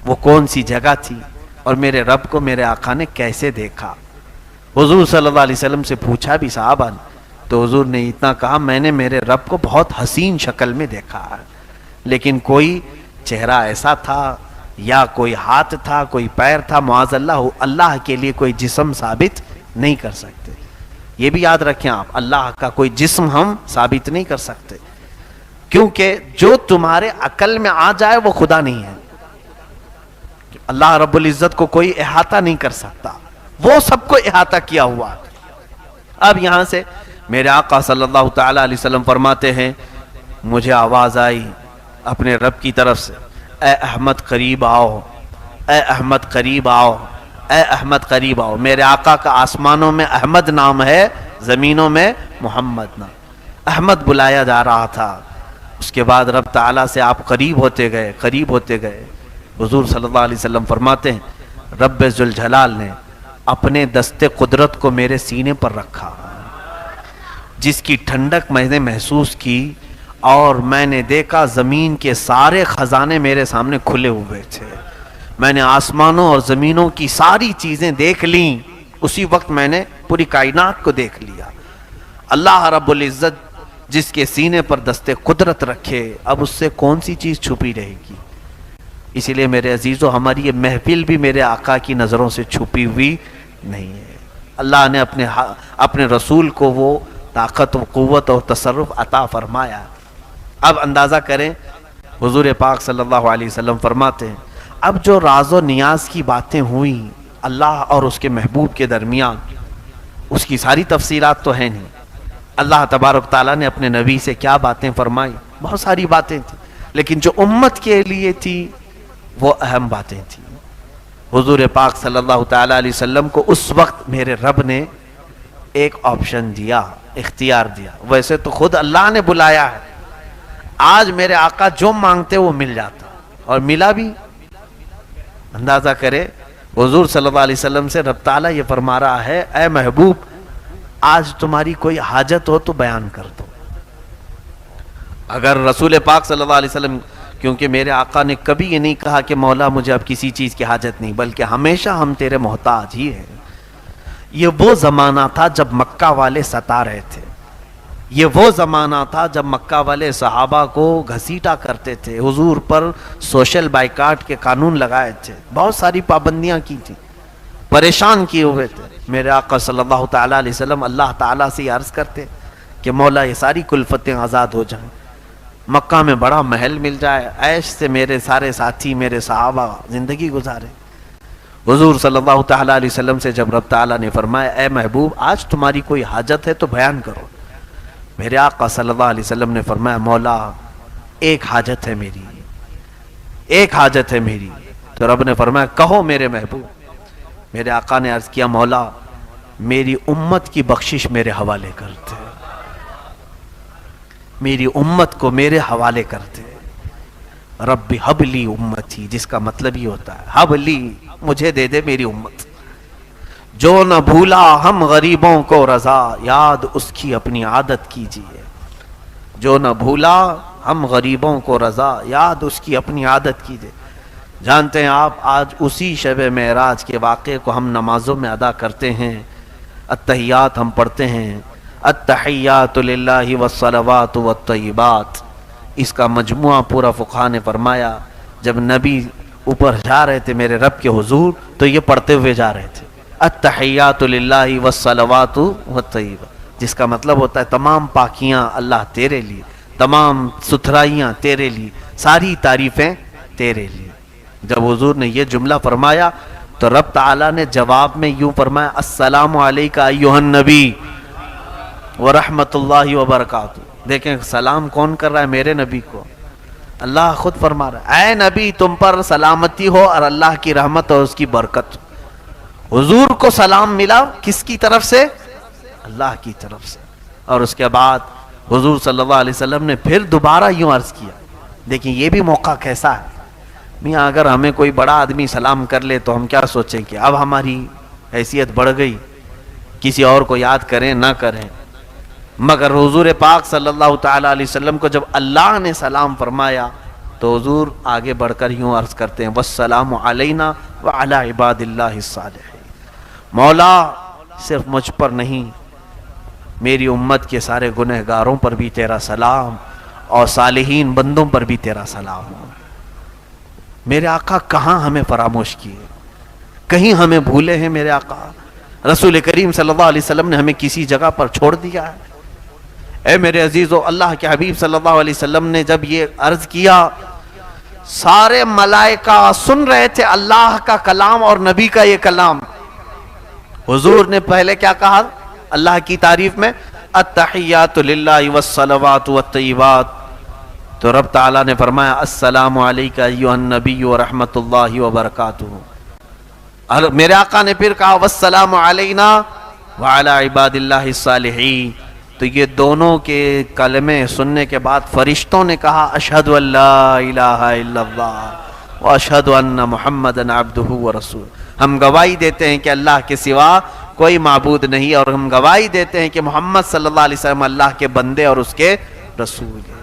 وہ کون سی جگہ تھی اور میرے رب کو میرے آقا نے کیسے دیکھا. حضور صلی اللہ علیہ وسلم سے پوچھا بھی صحابہ نے تو حضور نے اتنا کہا میں نے میرے رب کو بہت حسین شکل میں دیکھا ہے، لیکن کوئی چہرہ ایسا تھا یا کوئی ہاتھ تھا کوئی پیر تھا معاذ اللہ، اللہ کے لیے کوئی جسم ثابت نہیں کر سکتے. یہ بھی یاد رکھیں آپ، اللہ کا کوئی جسم ہم ثابت نہیں کر سکتے، کیونکہ جو تمہارے عقل میں آ جائے وہ خدا نہیں ہے. اللہ رب العزت کو کوئی احاطہ نہیں کر سکتا، وہ سب کو احاطہ کیا ہوا. اب یہاں سے میرے آقا صلی اللہ تعالی علیہ وسلم فرماتے ہیں مجھے آواز آئی اپنے رب کی طرف سے، اے احمد قریب آؤ، اے احمد قریب آؤ، اے احمد قریب آؤ. میرے آقا کا آسمانوں میں احمد نام ہے، زمینوں میں محمد نام. احمد بلایا جا رہا تھا. اس کے بعد رب تعالیٰ سے آپ قریب ہوتے گئے، قریب ہوتے گئے. حضور صلی اللہ علیہ وسلم فرماتے ہیں رب ذوالجلال نے اپنے دست قدرت کو میرے سینے پر رکھا، جس کی ٹھنڈک میں نے محسوس کی اور میں نے دیکھا زمین کے سارے خزانے میرے سامنے کھلے ہوئے تھے. میں نے آسمانوں اور زمینوں کی ساری چیزیں دیکھ لیں. اسی وقت میں نے پوری کائنات کو دیکھ لیا. اللہ رب العزت جس کے سینے پر دست قدرت رکھے، اب اس سے کون سی چیز چھپی رہے گی. اسی لیے میرے عزیزو ہماری یہ محفل بھی میرے آقا کی نظروں سے چھپی ہوئی نہیں ہے. اللہ نے اپنے رسول کو وہ طاقت و قوت اور تصرف عطا فرمایا. اب اندازہ کریں حضور پاک صلی اللہ علیہ وسلم فرماتے ہیں اب جو راز و نیاز کی باتیں ہوئیں اللہ اور اس کے محبوب کے درمیان، اس کی ساری تفصیلات تو ہیں نہیں. اللہ تبارک تعالیٰ نے اپنے نبی سے کیا باتیں فرمائی، بہت ساری باتیں تھیں، لیکن جو امت کے لیے تھی وہ اہم باتیں تھیں. حضور پاک صلی اللہ تعالیٰ علیہ وسلم کو اس وقت میرے رب نے ایک آپشن دیا، اختیار دیا. ویسے تو خود اللہ نے بلایا ہے، آج میرے آقا جو مانگتے وہ مل جاتا، اور ملا بھی. اندازہ کرے حضور صلی اللہ علیہ وسلم سے رب تعالیٰ یہ فرما رہا ہے اے محبوب آج تمہاری کوئی حاجت ہو تو بیان کر دو. اگر رسول پاک صلی اللہ علیہ وسلم، کیونکہ میرے آقا نے کبھی یہ نہیں کہا کہ مولا مجھے اب کسی چیز کی حاجت نہیں، بلکہ ہمیشہ ہم تیرے محتاج ہی ہیں. یہ وہ زمانہ تھا جب مکہ والے ستا رہے تھے، یہ وہ زمانہ تھا جب مکہ والے صحابہ کو گھسیٹا کرتے تھے، حضور پر سوشل بائیکاٹ کے قانون لگائے تھے، بہت ساری پابندیاں کی تھی، پریشان کیے ہوئے تھے. میرے آقا صلی اللہ تعالیٰ علیہ وسلم اللہ تعالیٰ سے یہ عرض کرتے کہ مولا یہ ساری کلفتیں آزاد ہو جائیں، مکہ میں بڑا محل مل جائے، عیش سے میرے سارے ساتھی میرے صحابہ زندگی گزارے. حضور صلی اللہ تعالیٰ علیہ وسلم سے جب رب تعالیٰ نے فرمایا اے محبوب آج تمہاری کوئی حاجت ہے تو بیان کرو، میرے آقا صلی اللہ علیہ وسلم نے فرمایا مولا ایک حاجت ہے میری، ایک حاجت ہے میری. تو رب نے فرمایا کہو میرے محبوب. میرے آقا نے عرض کیا مولا میری امت کی بخشش میرے حوالے کرتے، میری امت کو میرے حوالے کرتے. رب حب لی امتی، جس کا مطلب ہی ہوتا ہے حب لی، مجھے دے دے میری امت. جو نہ بھولا ہم غریبوں کو رضا، یاد اس کی اپنی عادت کیجیے. جو نہ بھولا ہم غریبوں کو رضا، یاد اس کی اپنی عادت کیجیے. جانتے ہیں آپ آج اسی شب معراج کے واقعے کو ہم نمازوں میں ادا کرتے ہیں، التحیات ہم پڑھتے ہیں، التحیات للہ والصلوات والطیبات. اس کا مجموعہ پورا فقہا نے فرمایا جب نبی اوپر جا رہے تھے میرے رب کے حضور تو یہ پڑھتے ہوئے جا رہے تھے التحیات للہ والصلوات والطیبات، جس کا مطلب ہوتا ہے تمام پاکیاں اللہ تیرے لیے، تمام ستھرائیاں تیرے لیے، ساری تعریفیں تیرے لیے. جب حضور نے یہ جملہ فرمایا تو رب تعالیٰ نے جواب میں یوں فرمایا السلام علیکہ ایھا النبی ورحمۃ اللہ وبرکاتہ. دیکھیں سلام کون کر رہا ہے؟ میرے نبی کو. اللہ خود فرما رہا ہے اے نبی تم پر سلامتی ہو اور اللہ کی رحمت اور اس کی برکت. حضور کو سلام ملا کس کی طرف سے؟ اللہ کی طرف سے. اور اس کے بعد حضور صلی اللہ علیہ وسلم نے پھر دوبارہ یوں عرض کیا. دیکھیں یہ بھی موقع کیسا ہے میاں، اگر ہمیں کوئی بڑا آدمی سلام کر لے تو ہم کیا سوچیں کہ اب ہماری حیثیت بڑھ گئی، کسی اور کو یاد کریں نہ کریں. مگر حضور پاک صلی اللہ تعالیٰ علیہ وسلم کو جب اللہ نے سلام فرمایا تو حضور آگے بڑھ کر یوں عرض کرتے ہیں والسلام علینا وعلی عباد اللہ الصالحین، مولا صرف مجھ پر نہیں میری امت کے سارے گنہگاروں پر بھی تیرا سلام اور صالحین بندوں پر بھی تیرا سلام ہو۔ میرے آقا کہاں ہمیں فراموش کیے، کہیں ہمیں بھولے ہیں میرے آقا؟ رسول کریم صلی اللہ علیہ وسلم نے ہمیں کسی جگہ پر چھوڑ دیا ہے؟ اے میرے عزیزو، اللہ کے حبیب صلی اللہ علیہ وسلم نے جب یہ عرض کیا، سارے ملائکہ سن رہے تھے اللہ کا کلام اور نبی کا یہ کلام۔ حضور نے پہلے کیا کہا اللہ کی تعریف میں؟ التحیات للہ والصلوات والطیبات۔ تو رب تعالیٰ نے فرمایا السلام علیکہ ایھا النبی ورحمۃ اللہ وبرکاتہ۔ اور میرے آقا نے پھر کہا والسلام علینا وعلی عباد اللہ الصالحین۔ تو یہ دونوں کے کلمے سننے کے بعد فرشتوں نے کہا اشہد ان لا الہ الا اللہ واشہد ان محمدًا عبدہ ورسولہ۔ ہم گواہی دیتے ہیں کہ اللہ کے سوا کوئی معبود نہیں، اور ہم گواہی دیتے ہیں کہ محمد صلی اللہ علیہ وسلم اللہ کے بندے اور اس کے رسول ہیں۔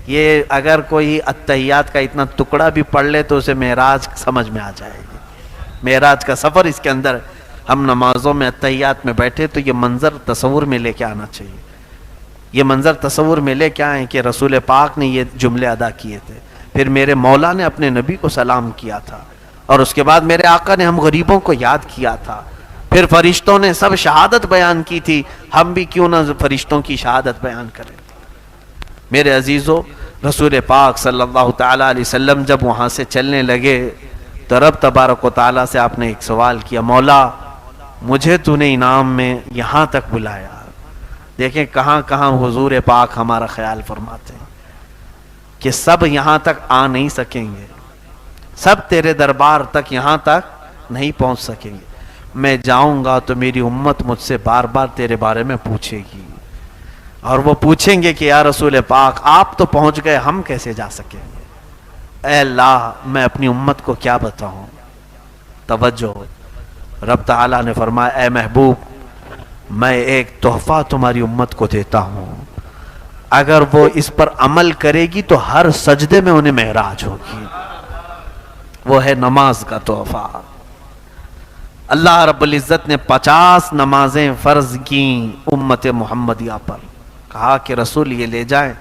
یہ اگر کوئی اتحیات کا اتنا ٹکڑا بھی پڑھ لے تو اسے معراج سمجھ میں آ جائے گی۔ معراج کا سفر اس کے اندر، ہم نمازوں میں اتحیات میں بیٹھے تو یہ منظر تصور میں لے کے آنا چاہیے۔ یہ منظر تصور میں لے کے آئیں کہ رسول پاک نے یہ جملے ادا کیے تھے، پھر میرے مولا نے اپنے نبی کو سلام کیا تھا، اور اس کے بعد میرے آقا نے ہم غریبوں کو یاد کیا تھا، پھر فرشتوں نے سب شہادت بیان کی تھی، ہم بھی کیوں نہ فرشتوں کی شہادت بیان کریں۔ میرے عزیزو، رسول پاک صلی اللہ تعالیٰ علیہ وسلم جب وہاں سے چلنے لگے تو رب تبارک و تعالیٰ سے آپ نے ایک سوال کیا، مولا مجھے تو نے انعام میں یہاں تک بلایا۔ دیکھیں کہاں کہاں حضور پاک ہمارا خیال فرماتے ہیں کہ سب یہاں تک آ نہیں سکیں گے، سب تیرے دربار تک یہاں تک نہیں پہنچ سکیں گے، میں جاؤں گا تو میری امت مجھ سے بار بار تیرے بارے میں پوچھے گی، اور وہ پوچھیں گے کہ یا رسول پاک آپ تو پہنچ گئے، ہم کیسے جا سکیں گے؟ اے اللہ میں اپنی امت کو کیا بتاؤں؟ توجہ، رب تعالیٰ نے فرمایا اے محبوب میں ایک تحفہ تمہاری امت کو دیتا ہوں، اگر وہ اس پر عمل کرے گی تو ہر سجدے میں انہیں معراج ہوگی، وہ ہے نماز کا تحفہ۔ اللہ رب العزت نے 50 نمازیں فرض کیں امت محمدیہ پر، کہا کہ رسول یہ لے جائیں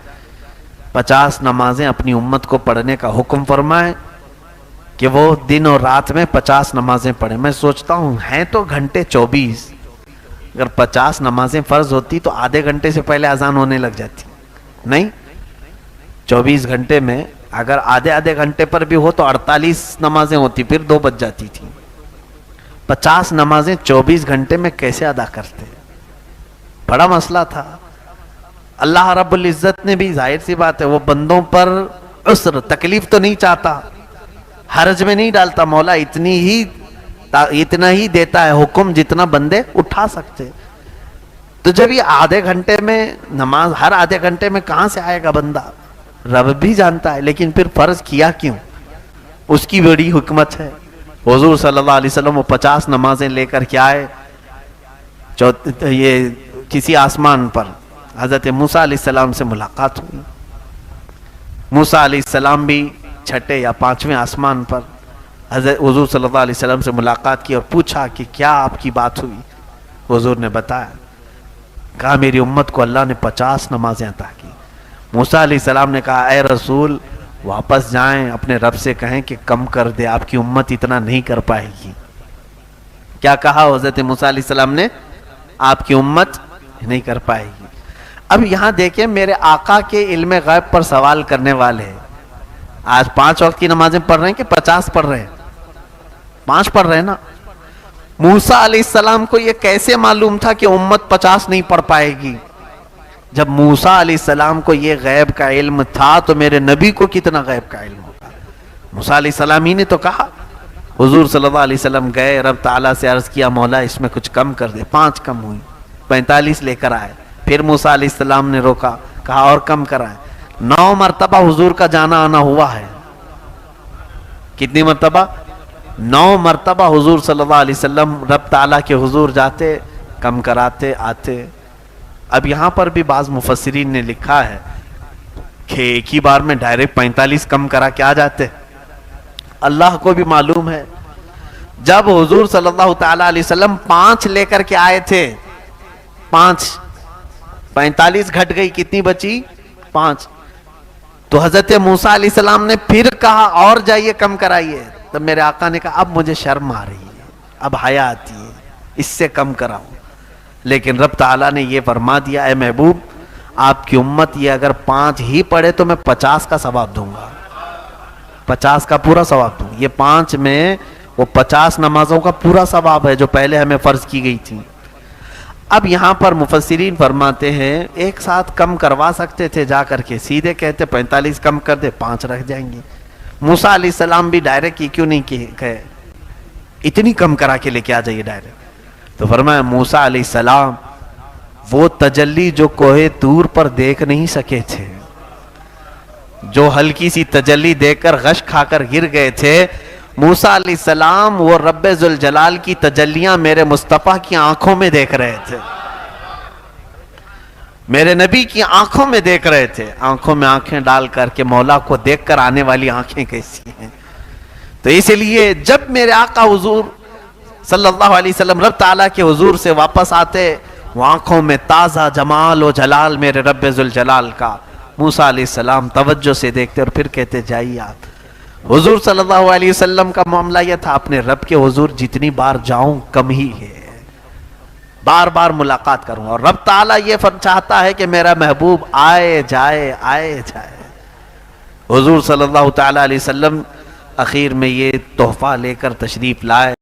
50 نمازیں اپنی امت کو پڑھنے کا حکم فرمائیں کہ وہ دن اور رات میں 50 نمازیں پڑھیں۔ میں سوچتا ہوں ہیں تو گھنٹے 24، اگر 50 نمازیں فرض ہوتی تو آدھے گھنٹے سے پہلے اذان ہونے لگ جاتی، نہیں 24 گھنٹے میں اگر آدھے گھنٹے پر بھی ہو تو 48 نمازیں ہوتی، پھر 2 بج جاتی تھی۔ 50 نمازیں 24 گھنٹے میں کیسے ادا کرتے؟ بڑا مسئلہ تھا۔ اللہ رب العزت نے بھی ظاہر سی بات ہے وہ بندوں پر عسر تکلیف تو نہیں چاہتا، حرج میں نہیں ڈالتا، مولا اتنا ہی دیتا ہے حکم جتنا بندے اٹھا سکتے۔ تو جب یہ آدھے گھنٹے میں نماز، ہر آدھے گھنٹے میں کہاں سے آئے گا بندہ؟ رب بھی جانتا ہے، لیکن پھر فرض کیا کیوں؟ اس کی بڑی حکمت ہے۔ حضور صلی اللہ علیہ وسلم وہ 50 نمازیں لے کر کے آئے، یہ کسی آسمان پر حضرت موسیٰ علیہ السلام سے ملاقات ہوئی۔ موسیٰ علیہ السلام بھی 6 یا 5ویں آسمان پر حضرت حضور صلی اللہ علیہ وسلم سے ملاقات کی اور پوچھا کہ کیا آپ کی بات ہوئی؟ حضور نے بتایا، کہا میری امت کو اللہ نے 50 نمازیں عطا کی۔ موسیٰ علیہ السلام نے کہا اے رسول واپس جائیں، اپنے رب سے کہیں کہ کم کر دے، آپ کی امت اتنا نہیں کر پائے گی۔ کیا کہا حضرت موسیٰ علیہ السلام نے؟ آپ کی امت نہیں کر پائے گی۔ اب یہاں دیکھیں میرے آقا کے علم غیب پر سوال کرنے والے آج 5 وقت کی نمازیں پڑھ رہے ہیں کہ 50 پڑھ رہے ہیں؟ 5 پڑھ رہے ہیں نا۔ موسیٰ علیہ السلام کو یہ کیسے معلوم تھا کہ امت 50 نہیں پڑھ پائے گی؟ جب موسیٰ علیہ السلام کو یہ غیب کا علم تھا تو میرے نبی کو کتنا غیب کا علم ہوگا؟ موسیٰ علیہ السلام ہی نے تو کہا۔ حضور صلی اللہ علیہ وسلم گئے، رب تعالیٰ سے عرض کیا مولا اس میں کچھ کم کر دے، 5 کم ہوئی، 45 لے کر آئے۔ پھر موسیٰ علیہ السلام نے روکا، کہا اور کم کرائیں۔ 9 مرتبہ حضور کا جانا آنا ہوا ہے۔ کتنی مرتبہ؟ 9 مرتبہ حضور صلی اللہ علیہ وسلم رب تعالیٰ کے حضور جاتے، کم کراتے، آتے۔ اب یہاں پر بھی بعض مفسرین نے لکھا ہے کہ ایک ہی بار میں ڈائریکٹ 45 کم کرا کے آ جاتے. اللہ کو بھی معلوم ہے جب حضور صلی اللہ تعالی علیہ وسلم 5 لے کر کے آئے تھے, 45 گھٹ گئی, کتنی بچی؟ 5. تو حضرت موسیٰ علیہ السلام نے پھر کہا اور جائیے کم کرائیے. تب میرے آقا نے کہا اب مجھے شرم آ رہی ہے, اب حیا آتی ہے, اس سے کم کراؤں. لیکن رب تعالیٰ نے یہ فرما دیا, اے محبوب آپ کی امت یہ اگر 5 ہی پڑھے تو میں 50 کا ثواب دوں گا, 50 کا پورا ثواب دوں. یہ 5 میں وہ 50 نمازوں کا پورا ثواب ہے جو پہلے ہمیں فرض کی گئی تھی. اب یہاں پر مفسرین فرماتے ہیں ایک ساتھ کم کروا سکتے تھے, جا کر کے سیدھے کہتے 45 کم کر دے, 5 رکھ جائیں گے. موسیٰ علیہ السلام بھی ڈائریکٹ کی کیوں نہیں کہے اتنی کم کرا کے لے کے آ جائیے ڈائریکٹ. تو فرمایا موسیٰ علیہ السلام وہ تجلی جو کوہ طور پر دیکھ نہیں سکے تھے, جو ہلکی سی تجلی دیکھ کر غش کھا کر گر گئے تھے, موسیٰ علیہ السلام وہ رب ذوالجلال کی تجلیاں میرے مصطفیٰ کی آنکھوں میں دیکھ رہے تھے, میرے نبی کی آنکھوں میں دیکھ رہے تھے. آنکھوں میں آنکھیں ڈال کر کے مولا کو دیکھ کر آنے والی آنکھیں کیسی ہیں. تو اس لیے جب میرے آقا حضور صلی اللہ علیہ وسلم رب تعالیٰ کے حضور سے واپس آتے, وہ آنکھوں میں تازہ جمال و جلال میرے رب ذوالجلال کا. موسیٰ علیہ السلام توجہ سے دیکھتے اور پھر کہتے جائیے آپ. حضور صلی اللہ علیہ وسلم کا معاملہ یہ تھا, اپنے رب کے حضور جتنی بار جاؤں کم ہی ہے, بار بار ملاقات کروں. اور رب تعالیٰ یہ چاہتا ہے کہ میرا محبوب آئے جائے آئے جائے. حضور صلی اللہ تعالی علیہ وسلم اخیر میں یہ تحفہ لے کر تشریف لائے.